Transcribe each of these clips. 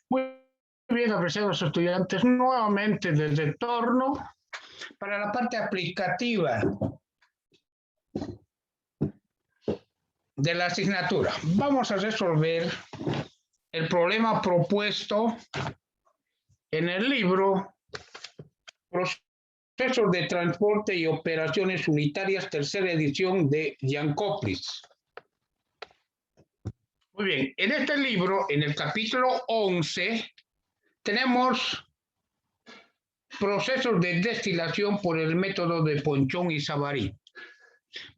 Muy bien, apreciados estudiantes, nuevamente del retorno para la parte aplicativa de la asignatura. Vamos a resolver el problema propuesto en el libro Procesos de Transporte y Operaciones Unitarias, tercera edición de Giancoplis. Muy bien, en este libro, en el capítulo 11, tenemos procesos de destilación por el método de Ponchón y Savary.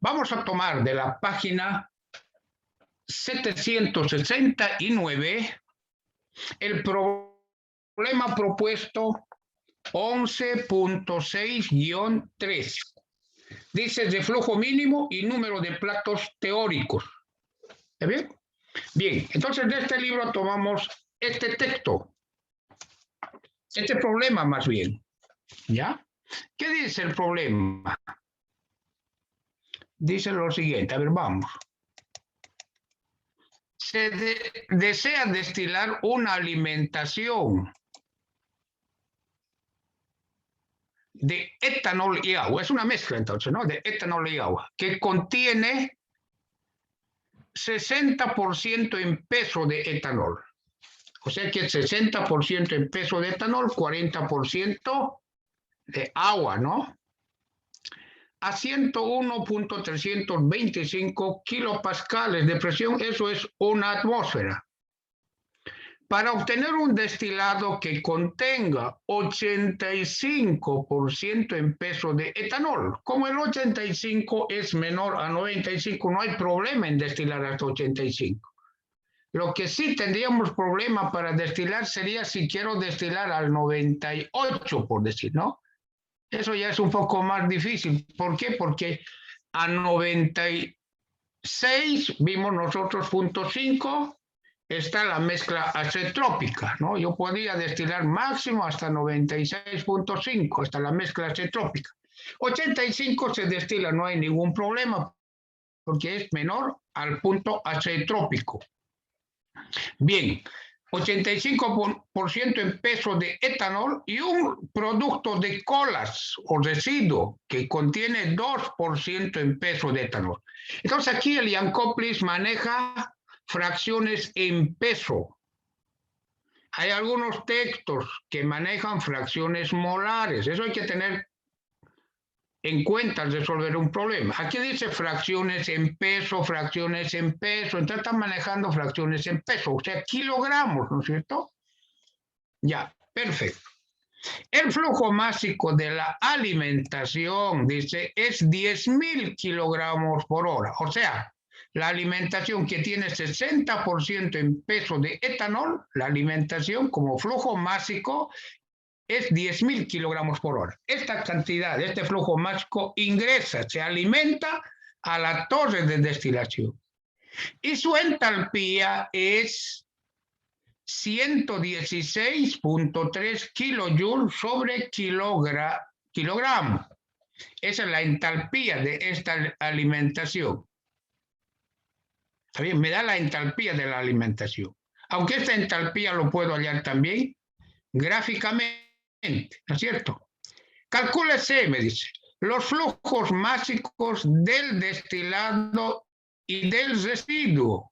Vamos a tomar de la página 769 el problema propuesto 11.6-3. Dice de flujo mínimo y número de platos teóricos. ¿Está bien? Bien, entonces de este libro tomamos este texto, este problema más bien. ¿Ya? ¿Qué dice el problema? Dice lo siguiente, a ver, vamos. Se desea destilar una alimentación de etanol y agua, es una mezcla entonces, ¿no? De etanol y agua, que contiene 60% en peso de etanol. O sea que 60% en peso de etanol, 40% de agua, ¿no? A 101.325 kilopascales de presión, eso es una atmósfera. Para obtener un destilado que contenga 85% en peso de etanol, como el 85 es menor a 95, no hay problema en destilar hasta 85. Lo que sí tendríamos problema para destilar sería si quiero destilar al 98, por decir, ¿no? Eso ya es un poco más difícil. ¿Por qué? Porque a 96 vimos nosotros 0.5 está la mezcla acetrópica, ¿no? Yo podría destilar máximo hasta 96.5, hasta la mezcla acetrópica. 85 se destila, no hay ningún problema, porque es menor al punto acetrópico. Bien, 85% en peso de etanol y un producto de colas o residuo que contiene 2% en peso de etanol. Entonces aquí el Giancoplis maneja fracciones en peso. Hay algunos textos que manejan fracciones molares. Eso hay que tener en cuenta al resolver un problema. Aquí dice fracciones en peso, entonces están manejando fracciones en peso, o sea, kilogramos, ¿no es cierto? Ya, perfecto. El flujo másico de la alimentación, dice, es 10.000 kilogramos por hora, o sea, la alimentación que tiene 60% en peso de etanol, la alimentación como flujo másico es 10.000 kilogramos por hora. Esta cantidad, este flujo másico ingresa, se alimenta a la torre de destilación. Y su entalpía es 116.3 kilojoules sobre kilogramo. Esa es la entalpía de esta alimentación. ¿Está bien? Me da la entalpía de la alimentación. Aunque esta entalpía lo puedo hallar también gráficamente, ¿no es cierto? Calcúlese, me dice, los flujos máxicos del destilado y del residuo.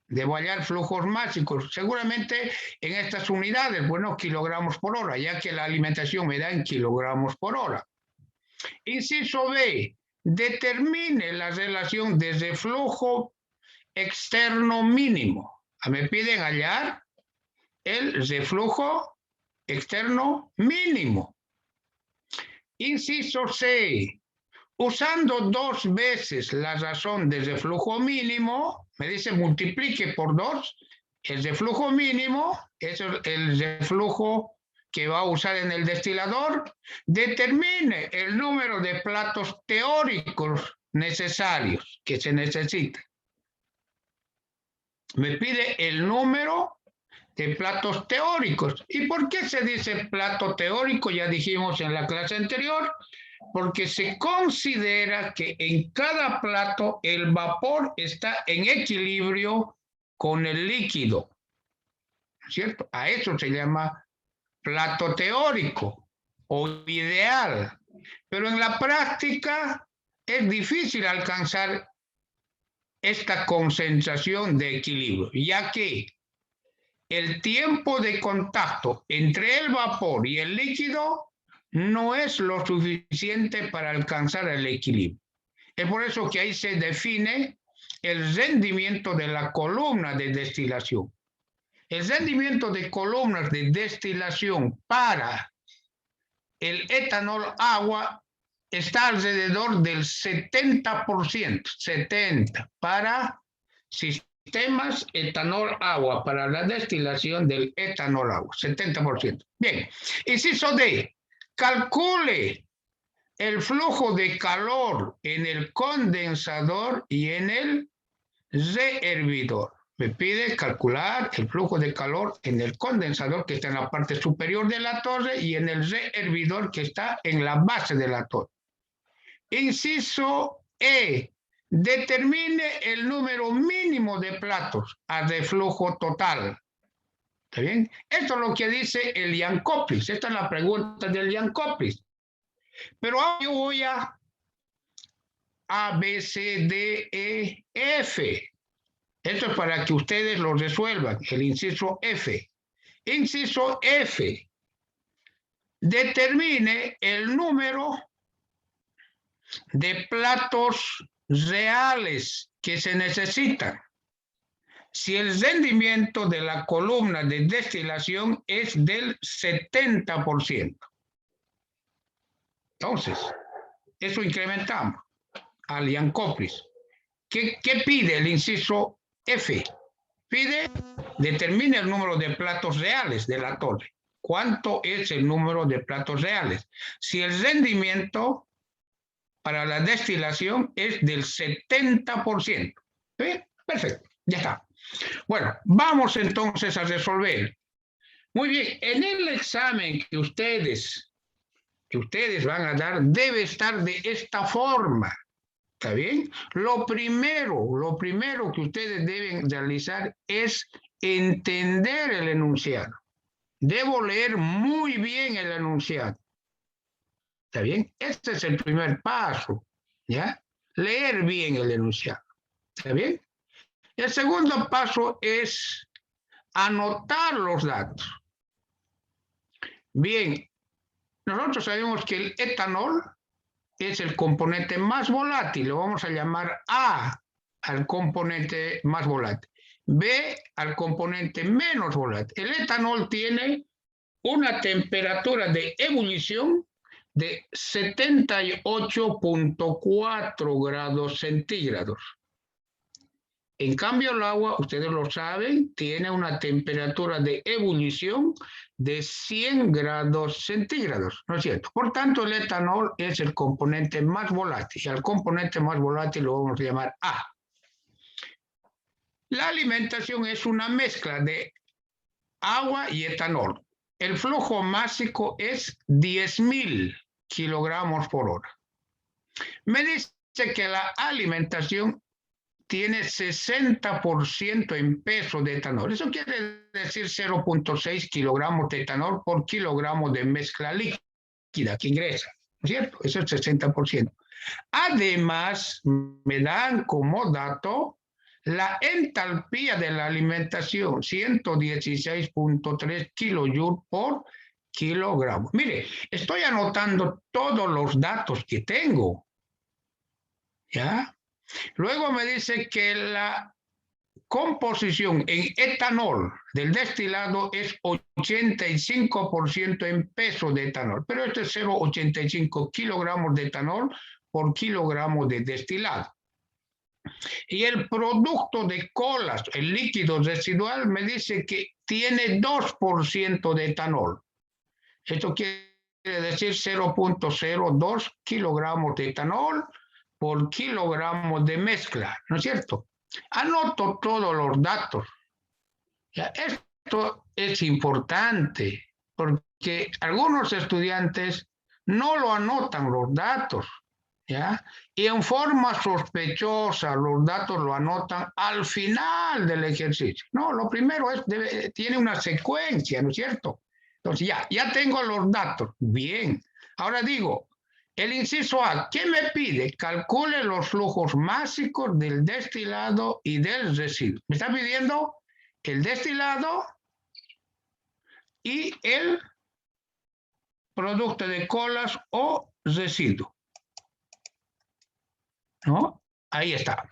Debo hallar flujos máxicos, seguramente en estas unidades, bueno, kilogramos por hora, ya que la alimentación me da en kilogramos por hora. Inciso B, determine la relación de reflujo externo mínimo. Me piden hallar el reflujo externo mínimo. Inciso C, usando 2 veces la razón de reflujo mínimo, me dice multiplique por 2, el reflujo mínimo es el reflujo que va a usar en el destilador, determine el número de platos teóricos necesarios que se necesitan. Me pide el número de platos teóricos. ¿Y por qué se dice plato teórico? Ya dijimos en la clase anterior, porque se considera que en cada plato el vapor está en equilibrio con el líquido. ¿cierto? A eso se llama plato teórico o ideal. Pero en la práctica es difícil alcanzar esta concentración de equilibrio, ya que el tiempo de contacto entre el vapor y el líquido no es lo suficiente para alcanzar el equilibrio. Es por eso que ahí se define el rendimiento de la columna de destilación. El rendimiento de columnas de destilación para el etanol agua está alrededor del 70%, 70% para sistemas etanol agua, para la destilación del etanol agua, 70%. Bien, inciso D, calcule el flujo de calor en el condensador y en el rehervidor. Me pide calcular el flujo de calor en el condensador que está en la parte superior de la torre y en el rehervidor que está en la base de la torre. Inciso E. Determine el número mínimo de platos a reflujo total. ¿Está bien? Esto es lo que dice el Jankowitz. Esta es la pregunta del Jankowitz. Pero ahora yo voy a B, C, D, E, F. Esto es para que ustedes lo resuelvan. El inciso F. Inciso F. Determine el número de platos reales que se necesitan si el rendimiento de la columna de destilación es del 70%. Entonces, eso incrementamos al Jankowitz. ¿Qué pide el inciso F? Pide, determine el número de platos reales de la torre. ¿Cuánto es el número de platos reales? Si el rendimiento para la destilación es del 70%. ¿Sí? Perfecto, ya está. Bueno, vamos entonces a resolver. Muy bien, en el examen que ustedes van a dar debe estar de esta forma. ¿Está bien? Lo primero que ustedes deben realizar es entender el enunciado. Debo leer muy bien el enunciado. ¿Está bien? Este es el primer paso, ¿ya? Leer bien el enunciado. ¿Está bien? El segundo paso es anotar los datos. Bien, nosotros sabemos que el etanol es el componente más volátil, lo vamos a llamar A al componente más volátil, B al componente menos volátil. El etanol tiene una temperatura de ebullición de 78.4 grados centígrados. En cambio, el agua, ustedes lo saben, tiene una temperatura de ebullición de 100 grados centígrados, ¿no es cierto? Por tanto, el etanol es el componente más volátil, y al componente más volátil lo vamos a llamar A. La alimentación es una mezcla de agua y etanol. El flujo másico es 10.000 kilogramos por hora. Me dice que la alimentación tiene 60% en peso de etanol. Eso quiere decir 0.6 kilogramos de etanol por kilogramo de mezcla líquida que ingresa, ¿no es cierto? Eso es 60%. Además, me dan como dato la entalpía de la alimentación, 116.3 kilojoules por kilogramo. Mire, estoy anotando todos los datos que tengo, ¿ya? Luego me dice que la composición en etanol del destilado es 85% en peso de etanol, pero esto es 0,85 kilogramos de etanol por kilogramo de destilado. Y el producto de colas, el líquido residual, me dice que tiene 2% de etanol. Esto quiere decir 0.02 kilogramos de etanol por kilogramo de mezcla, ¿no es cierto? Anoto todos los datos. Ya, esto es importante porque algunos estudiantes no lo anotan los datos, ¿ya? Y en forma sospechosa los datos lo anotan al final del ejercicio. No, lo primero es, tiene una secuencia, ¿no es cierto? Entonces ya tengo los datos. Bien. Ahora digo, el inciso A, ¿qué me pide? Calcule los flujos máxicos del destilado y del residuo. Me está pidiendo el destilado y el producto de colas o residuo. ¿No? Ahí está.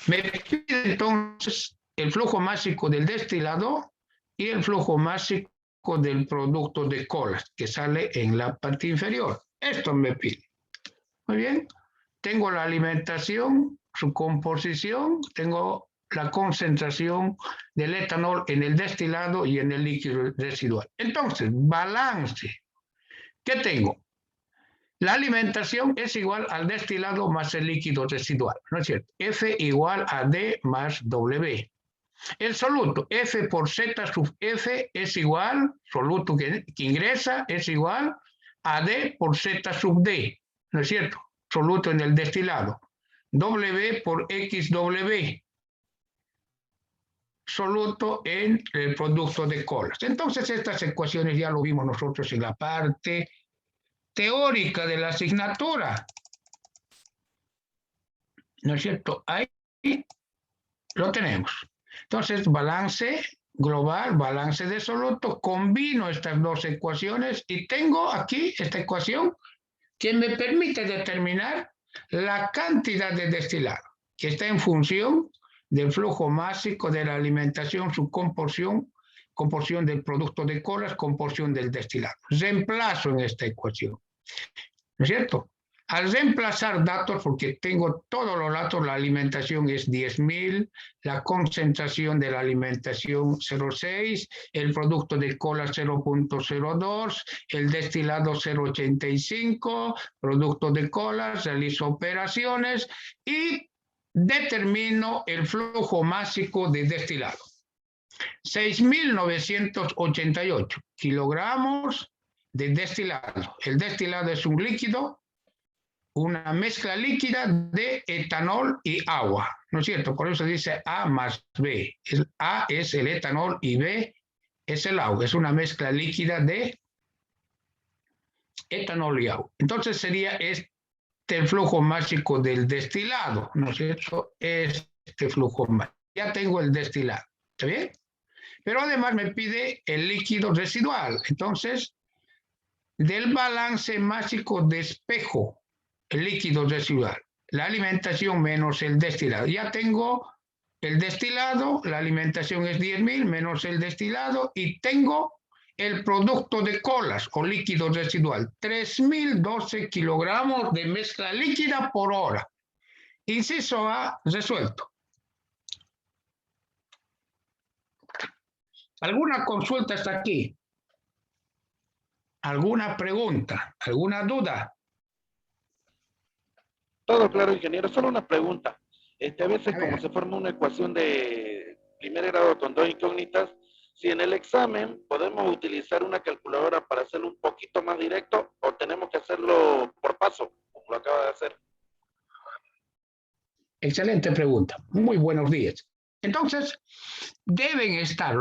Me pide entonces el flujo máxico del destilado y el flujo máxico del producto de colas que sale en la parte inferior. Esto me pide. Muy bien. Tengo la alimentación, su composición, tengo la concentración del etanol en el destilado y en el líquido residual. Entonces, balance. ¿Qué tengo? La alimentación es igual al destilado más el líquido residual, ¿no es cierto? F igual a D más W. El soluto, F por Z sub F es igual, soluto que ingresa es igual a D por Z sub D, ¿no es cierto? Soluto en el destilado. W por XW, soluto en el producto de colas. Entonces estas ecuaciones ya lo vimos nosotros en la parte teórica de la asignatura, ¿no es cierto? Ahí lo tenemos. Entonces, balance global, balance de soluto, combino estas dos ecuaciones y tengo aquí esta ecuación que me permite determinar la cantidad de destilado, que está en función del flujo másico de la alimentación, su composición del producto de colas, composición del destilado. Reemplazo en esta ecuación. ¿No es cierto? Al reemplazar datos, porque tengo todos los datos, la alimentación es 10.000, la concentración de la alimentación 0,6, el producto de cola 0,02, el destilado 0,85, producto de cola, realizo operaciones y determino el flujo másico de destilado. 6.988 kilogramos de destilado. El destilado es un líquido, una mezcla líquida de etanol y agua, ¿no es cierto? Por eso dice A más B. A es el etanol y B es el agua. Es una mezcla líquida de etanol y agua. Entonces sería este el flujo másico del destilado, ¿no es cierto? Este flujo másico. Ya tengo el destilado, ¿está bien? Pero además me pide el líquido residual. Entonces, del balance másico de espejo, el líquido residual, la alimentación menos el destilado. Ya tengo el destilado, la alimentación es 10.000 menos el destilado y tengo el producto de colas o líquido residual, 3.012 kilogramos de mezcla líquida por hora. Inciso A, resuelto. ¿Alguna consulta hasta aquí? ¿Alguna pregunta? ¿Alguna duda? Todo claro, ingeniero. Solo una pregunta. A veces como se forma una ecuación de primer grado con dos incógnitas, si en el examen podemos utilizar una calculadora para hacerlo un poquito más directo o tenemos que hacerlo por paso, como lo acaba de hacer. Excelente pregunta. Muy buenos días. Entonces, deben estar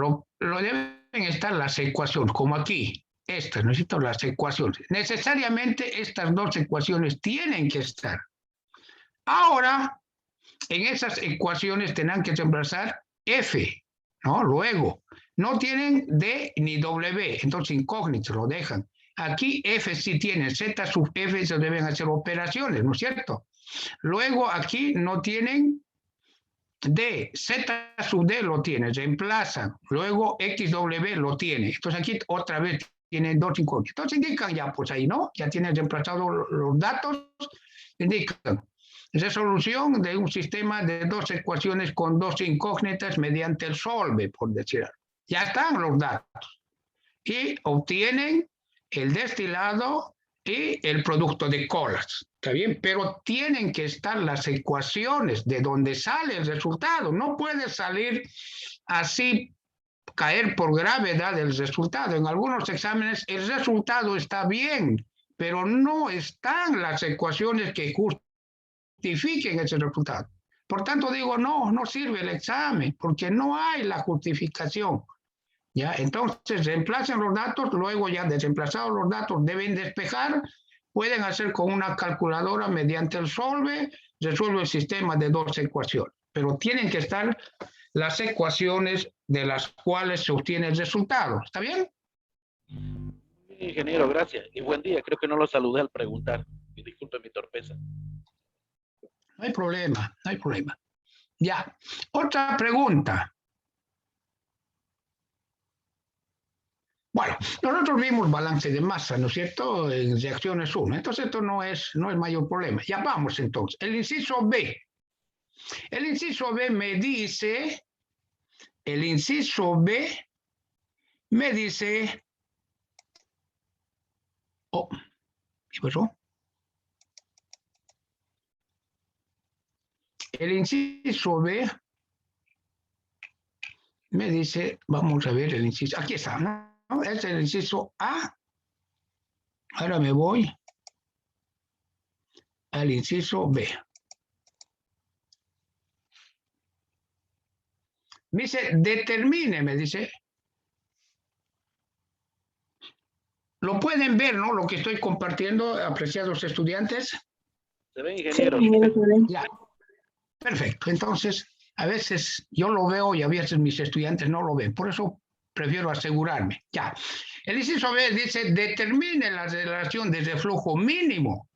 las ecuaciones, como aquí. Estas, necesito las ecuaciones. Necesariamente estas dos ecuaciones tienen que estar. Ahora, en esas ecuaciones tendrán que reemplazar F, ¿no? Luego, no tienen D ni W, entonces incógnito, lo dejan. Aquí F sí tienen, Z sub F se deben hacer operaciones, ¿no es cierto? Luego aquí no tienen D, Z sub D lo tiene, reemplazan. Luego XW lo tiene. Entonces aquí otra vez tienen dos incógnitas. Entonces indican ya, pues ahí, ¿no? Ya tienen reemplazado los datos, indican resolución de un sistema de dos ecuaciones con dos incógnitas mediante el solve, por decir algo. Ya están los datos. Y obtienen el destilado y el producto de colas. ¿Está bien? Pero tienen que estar las ecuaciones de donde sale el resultado. No puede salir así, caer por gravedad el resultado. En algunos exámenes el resultado está bien, pero no están las ecuaciones que justifiquen ese resultado. Por tanto, digo, no sirve el examen, porque no hay la justificación. ¿Ya? Entonces, reemplacen los datos, luego ya desreemplazados los datos deben despejar, pueden hacer con una calculadora mediante el solve, resuelve el sistema de 2 ecuaciones, pero tienen que estar las ecuaciones de las cuales se obtiene el resultado. ¿Está bien? Ingeniero, gracias y buen día. Creo que no lo saludé al preguntar. Y disculpe mi torpeza. No hay problema, no hay problema. Ya, otra pregunta. Bueno, nosotros vimos balance de masa, ¿no es cierto? En reacciones 1. Entonces esto no es mayor problema. Ya vamos entonces. El inciso B. El inciso B me dice, oh, ¿qué pasó? El inciso B me dice, vamos a ver el inciso, aquí está, ¿no? Es el inciso A. Ahora me voy al inciso B. Me dice, determine, me dice. Lo pueden ver, ¿no? Lo que estoy compartiendo, apreciados estudiantes. ¿Se ve, ingeniero? Sí, se ve. Ya. Perfecto. Entonces, a veces yo lo veo y a veces mis estudiantes no lo ven. Por eso prefiero asegurarme. Ya. El inciso B dice, determine la relación desde flujo mínimo.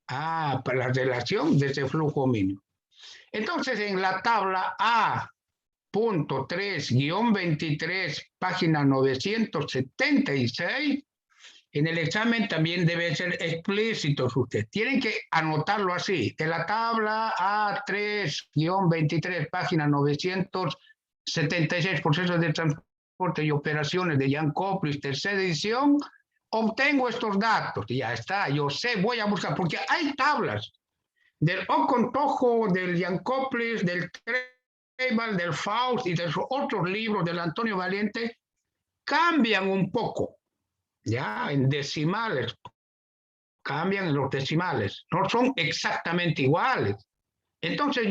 Ah, para la relación desde flujo mínimo. Entonces, en la tabla A.3-23, página 976, en el examen también debe ser explícito usted. Tienen que anotarlo así. De la tabla A3-23, página 976, procesos de transporte y operaciones de Jan Koplis, tercera edición, obtengo estos datos. Ya está, yo sé, voy a buscar, porque hay tablas del Ocontojo, del Jan Koplis, del Trebal, del Faust y de los otros libros del Antonio Valiente, cambian un poco. Ya en decimales, cambian en los decimales, no son exactamente iguales. Entonces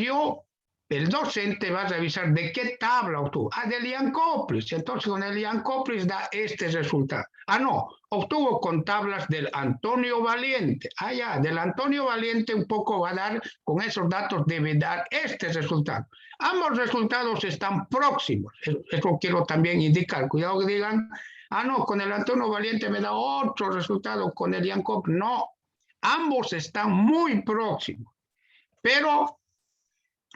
el docente va a revisar de qué tabla obtuvo. Ah, del Jan Koplis. Entonces con el Jan Koplis da este resultado. Ah, no, obtuvo con tablas del Antonio Valiente. Ah, ya, del Antonio Valiente un poco va a dar, con esos datos debe dar este resultado. Ambos resultados están próximos. Eso quiero también indicar. Cuidado que digan, ah, no, con el Antonio Valiente me da otro resultado, con el Jan Koplis. No, ambos están muy próximos. Pero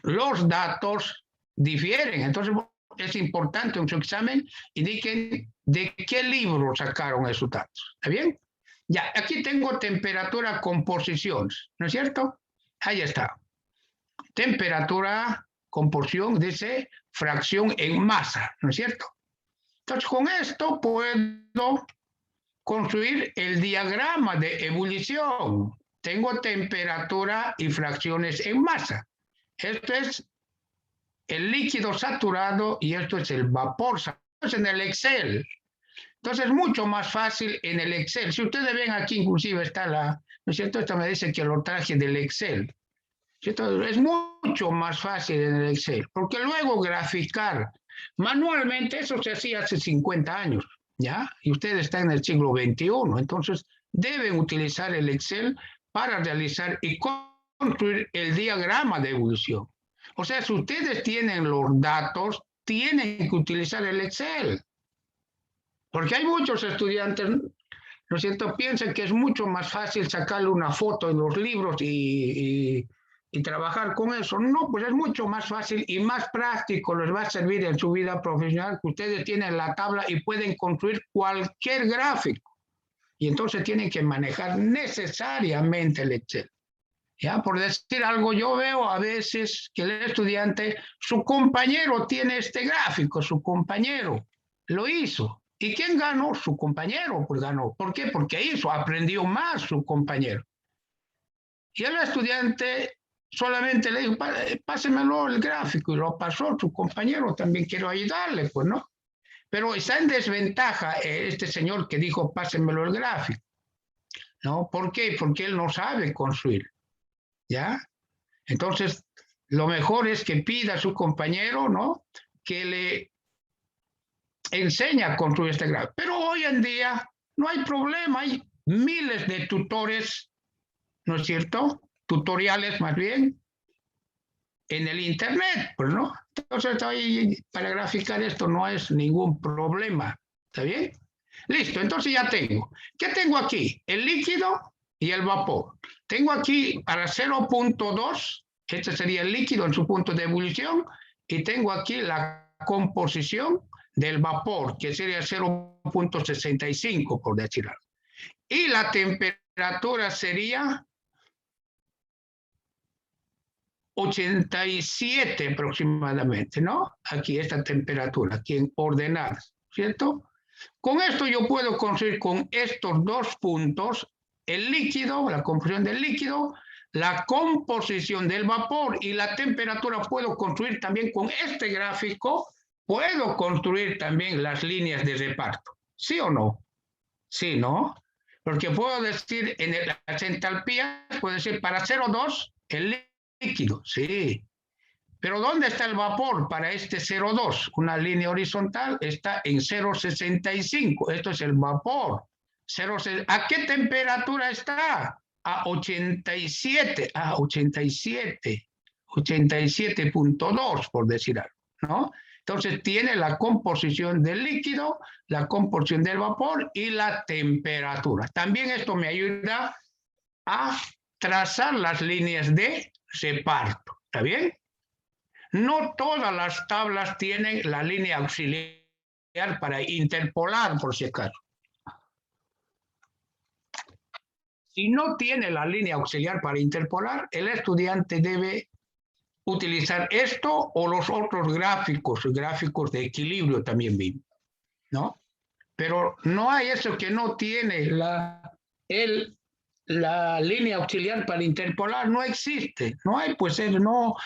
los datos difieren. Entonces es importante en su examen indiquen de qué libro sacaron esos datos. ¿Está bien? Ya, aquí tengo temperatura composición, ¿no es cierto? Ahí está. Temperatura, composición, dice fracción en masa, ¿no es cierto? Entonces con esto puedo construir el diagrama de ebullición. Tengo temperatura y fracciones en masa. Esto es el líquido saturado y esto es el vapor saturado. En el Excel. Entonces es mucho más fácil en el Excel. Si ustedes ven aquí inclusive está ¿no es cierto? Esta me dice que lo traje del Excel. ¿Cierto? Es mucho más fácil en el Excel, porque luego graficar manualmente, eso se hacía hace 50 años, ¿ya? Y ustedes están en el siglo XXI, entonces deben utilizar el Excel para realizar y construir el diagrama de evolución. O sea, si ustedes tienen los datos, tienen que utilizar el Excel. Porque hay muchos estudiantes, ¿no es cierto?, piensan que es mucho más fácil sacarle una foto en los libros y trabajar con eso. No, pues es mucho más fácil y más práctico, les va a servir en su vida profesional, que ustedes tienen la tabla y pueden construir cualquier gráfico. Y entonces tienen que manejar necesariamente el Excel. Ya, por decir algo, yo veo a veces que el estudiante, su compañero tiene este gráfico, su compañero lo hizo. ¿Y quién ganó? Su compañero, pues ganó. ¿Por qué? Porque aprendió más su compañero. Y el estudiante solamente le dijo, pásemelo el gráfico, y lo pasó su compañero, también quiero ayudarle, pues no. Pero está en desventaja este señor que dijo, pásemelo el gráfico. ¿no? ¿Por qué? Porque él no sabe construir, ¿ya? Entonces, lo mejor es que pida a su compañero, ¿no? Que le enseñe a construir este gráfico. Pero hoy en día no hay problema, hay miles de tutores, ¿no es cierto? Tutoriales más bien, en el internet, pues, ¿no? Entonces, ahí, para graficar esto no es ningún problema, ¿está bien? Listo, entonces ya tengo. ¿Qué tengo aquí? El líquido y el vapor. Tengo aquí para 0.2, este sería el líquido en su punto de ebullición, y tengo aquí la composición del vapor, que sería 0.65, por decir algo. Y la temperatura sería 87 aproximadamente, ¿no? Aquí esta temperatura, aquí en ordenadas, ¿cierto? Con esto yo puedo construir con estos dos puntos el líquido, la composición del líquido, la composición del vapor y la temperatura. Puedo construir también con este gráfico, puedo construir también las líneas de reparto. ¿Sí o no? Sí, ¿no? Porque puedo decir en las entalpías, puedo decir para 0,2 el líquido, sí. Pero ¿dónde está el vapor para este 0,2? Una línea horizontal está en 0,65. Esto es el vapor. ¿A qué temperatura está? A 87. A 87. 87.2, por decir algo, ¿no? Entonces tiene la composición del líquido, la composición del vapor y la temperatura. También esto me ayuda a trazar las líneas de reparto. ¿Está bien? No todas las tablas tienen la línea auxiliar para interpolar, por si acaso. Si no tiene la línea auxiliar para interpolar, el estudiante debe utilizar esto o los otros gráficos de equilibrio también vimos, ¿no? Pero no hay eso que no tiene la línea auxiliar para interpolar, no existe, no hay, pues no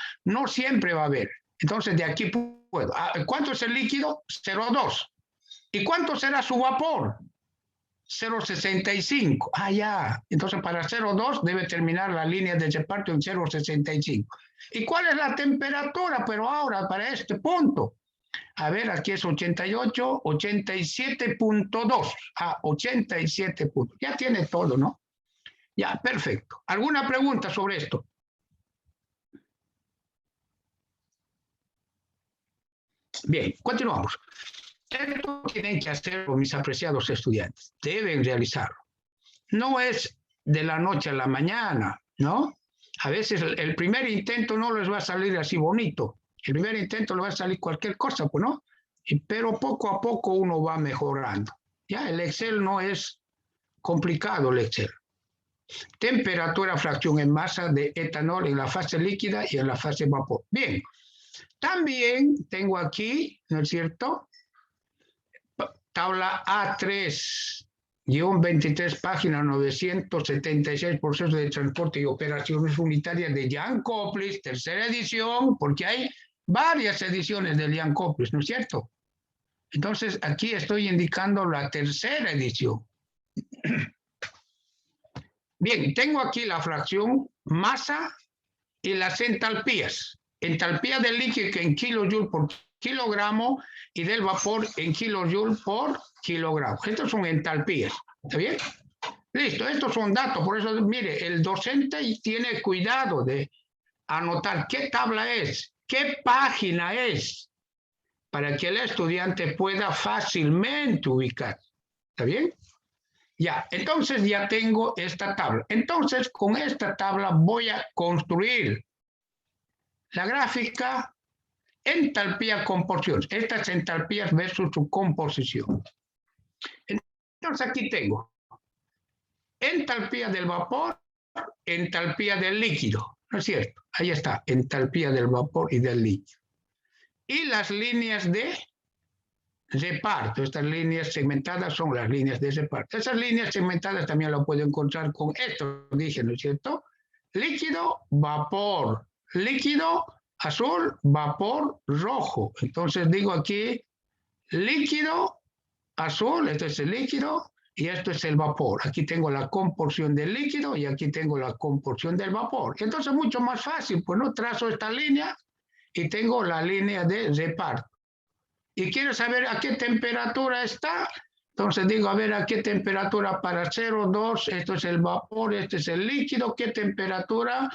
siempre va a haber. Entonces de aquí puedo. ¿Cuánto es el líquido? 0,2. ¿Y cuánto será su vapor? 0,65. Ya. Entonces para 0,2 debe terminar la línea de reparto en 0,65. ¿Y cuál es la temperatura? Pero ahora para este punto. A ver, aquí es 88, 87.2. 87 puntos. Ya tiene todo, ¿no? Ya, perfecto. ¿Alguna pregunta sobre esto? Bien, continuamos. Esto tienen que hacerlo mis apreciados estudiantes. Deben realizarlo. No es de la noche a la mañana, ¿no? A veces el primer intento no les va a salir así bonito. El primer intento le va a salir cualquier cosa, pues, ¿no? Pero poco a poco uno va mejorando. Ya, el Excel no es complicado, el Excel. Temperatura, fracción en masa de etanol en la fase líquida y en la fase vapor. Bien, también tengo aquí, ¿no es cierto? Tabla A3, guión 23, página 976, proceso de transporte y operaciones unitarias de Jan Koplis, tercera edición, porque hay varias ediciones de Jan Koplis, ¿no es cierto? Entonces, aquí estoy indicando la tercera edición. Bien, tengo aquí la fracción masa y las entalpías. Entalpía del líquido en kilojoule por kilogramo y del vapor en kilojoule por kilogramo. Estos son entalpías. ¿Está bien? Listo, estos son datos. Por eso, mire, el docente tiene cuidado de anotar qué tabla es, qué página es, para que el estudiante pueda fácilmente ubicar. ¿Está bien? Ya, entonces ya tengo esta tabla. Entonces, con esta tabla voy a construir la gráfica entalpía composición. Estas entalpías versus su composición. Entonces, aquí tengo entalpía del vapor, entalpía del líquido. ¿No es cierto? Ahí está, entalpía del vapor y del líquido. Y las líneas de reparto. Estas líneas segmentadas son las líneas de reparto. Esas líneas segmentadas también las puedo encontrar con esto, dije, ¿no es cierto? Líquido, vapor. Líquido, azul, vapor, rojo. Entonces digo aquí, líquido, azul, este es el líquido, y esto es el vapor. Aquí tengo la composición del líquido y aquí tengo la composición del vapor. Entonces mucho más fácil, pues no trazo esta línea y tengo la línea de reparto. Y quiero saber a qué temperatura está. Entonces digo, a ver, a qué temperatura para 0, 2, esto es el vapor, este es el líquido, ¿qué temperatura?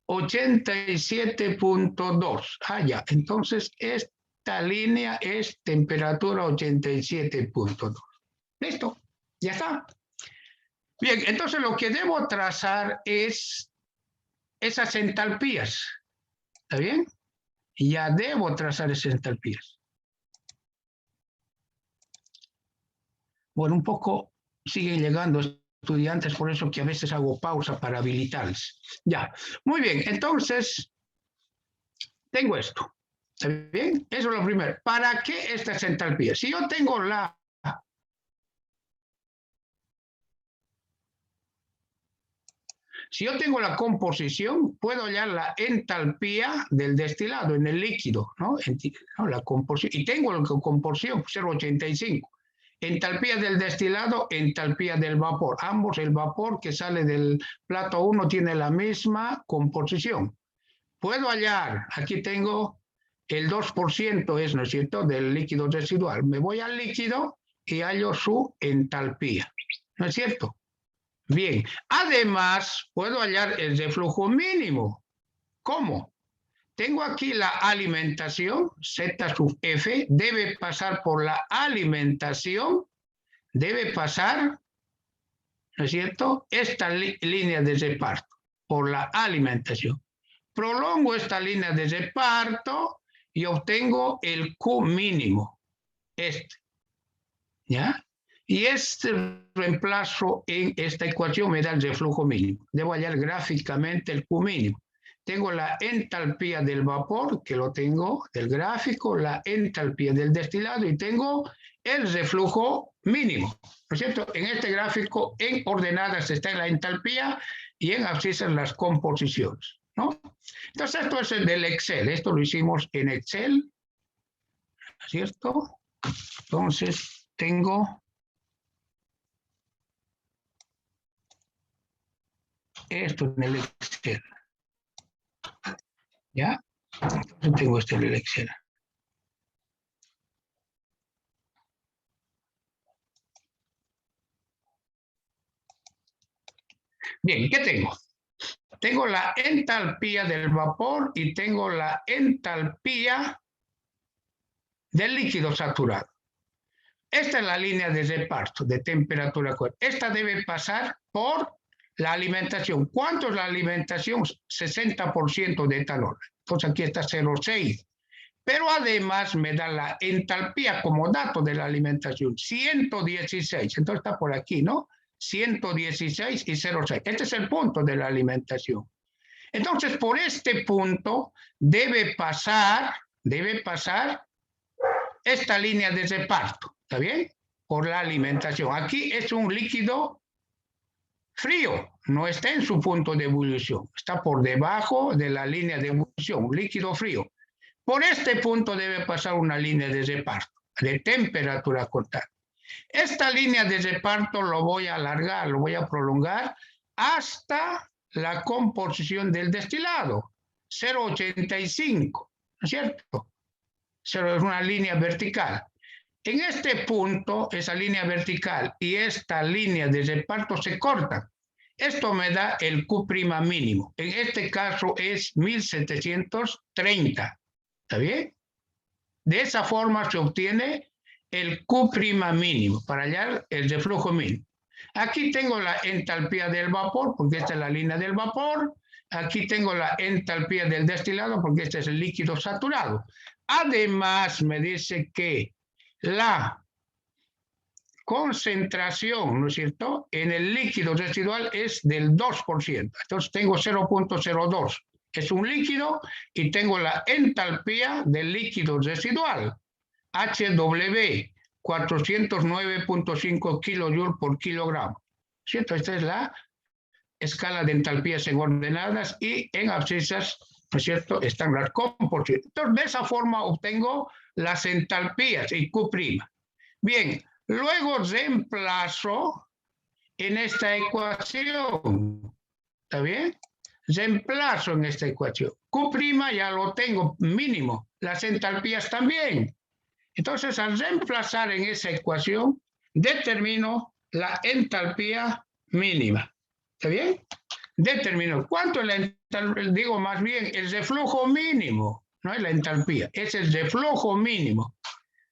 87.2. Ah, ya, entonces esta línea es temperatura 87.2. Listo, ya está. Bien, entonces lo que debo trazar es esas entalpías. ¿Está bien? Ya debo trazar esas entalpías. Bueno, un poco siguen llegando estudiantes, por eso que a veces hago pausa para habilitarles. Ya, muy bien, entonces tengo esto. ¿Está bien? Eso es lo primero. ¿Para qué estas entalpías? Si yo tengo la composición, puedo hallar la entalpía del destilado en el líquido, ¿no? La composición, y tengo la composición, 0,85. Entalpía del destilado, entalpía del vapor. Ambos, el vapor que sale del plato 1 tiene la misma composición. Puedo hallar, aquí tengo el 2%, ¿no es cierto?, del líquido residual. Me voy al líquido y hallo su entalpía, ¿no es cierto? Bien, además puedo hallar el reflujo mínimo. ¿Cómo? Tengo aquí la alimentación, Z sub F, debe pasar por la alimentación, debe pasar, ¿no es cierto?, esta línea de reparto, por la alimentación. Prolongo esta línea de reparto y obtengo el Q mínimo, este, ¿ya? Y este reemplazo en esta ecuación me da el reflujo mínimo. Debo hallar gráficamente el Q mínimo. Tengo la entalpía del vapor, que lo tengo del gráfico, la entalpía del destilado y tengo el reflujo mínimo, ¿no es cierto? En este gráfico, en ordenadas está en la entalpía y en abscisas las composiciones, ¿no? Entonces esto es el del Excel, esto lo hicimos en Excel, ¿no es cierto? Entonces tengo esto en el Excel. ¿Ya? Entonces tengo esto en el Excel. Bien, ¿qué tengo? Tengo la entalpía del vapor y tengo la entalpía del líquido saturado. Esta es la línea de reparto de temperatura. Esta debe pasar por la alimentación. ¿Cuánto es la alimentación? 60% de etanol. Entonces aquí está 0,6. Pero además me da la entalpía como dato de la alimentación, 116. Entonces está por aquí, ¿no? 116 y 0,6. Este es el punto de la alimentación. Entonces, por este punto debe pasar esta línea de reparto, ¿está bien? Por la alimentación. Aquí es un líquido frío, no está en su punto de ebullición, está por debajo de la línea de ebullición, un líquido frío. Por este punto debe pasar una línea de reparto, de temperatura constante. Esta línea de reparto lo voy a alargar, lo voy a prolongar hasta la composición del destilado, 0,85, ¿no es cierto? Es una línea vertical. En este punto, esa línea vertical y esta línea de reparto se cortan. Esto me da el Q' mínimo. En este caso es 1730. ¿Está bien? De esa forma se obtiene el Q' mínimo para hallar el reflujo mínimo. Aquí tengo la entalpía del vapor, porque esta es la línea del vapor. Aquí tengo la entalpía del destilado, porque este es el líquido saturado. Además, me dice que la concentración, ¿no es cierto?, en el líquido residual es del 2%. Entonces tengo 0,02. Es un líquido y tengo la entalpía del líquido residual, HW, 409.5 kilojoules por kilogramo. ¿Cierto? Esta es la escala de entalpías en ordenadas y en abscisas, ¿no es cierto?, están las composiciones. Entonces, de esa forma obtengo las entalpías y Q'. Bien, Luego reemplazo en esta ecuación. ¿Está bien? Reemplazo en esta ecuación. Q' ya lo tengo mínimo. Las entalpías también. Entonces, al reemplazar en esa ecuación, determino la entalpía mínima. ¿Está bien? Determino cuánto es la entalpía, digo más bien el reflujo mínimo, no es la entalpía, es el reflujo mínimo.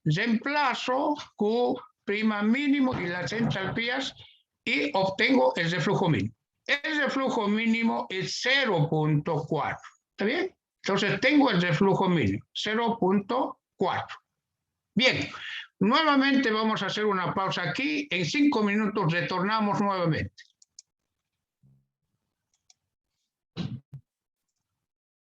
Reemplazo Q' mínimo y las entalpías y obtengo el reflujo mínimo. El reflujo mínimo es 0.4. ¿Está bien? Entonces tengo el reflujo mínimo, 0.4. Bien, nuevamente vamos a hacer una pausa aquí. En 5 minutos retornamos nuevamente.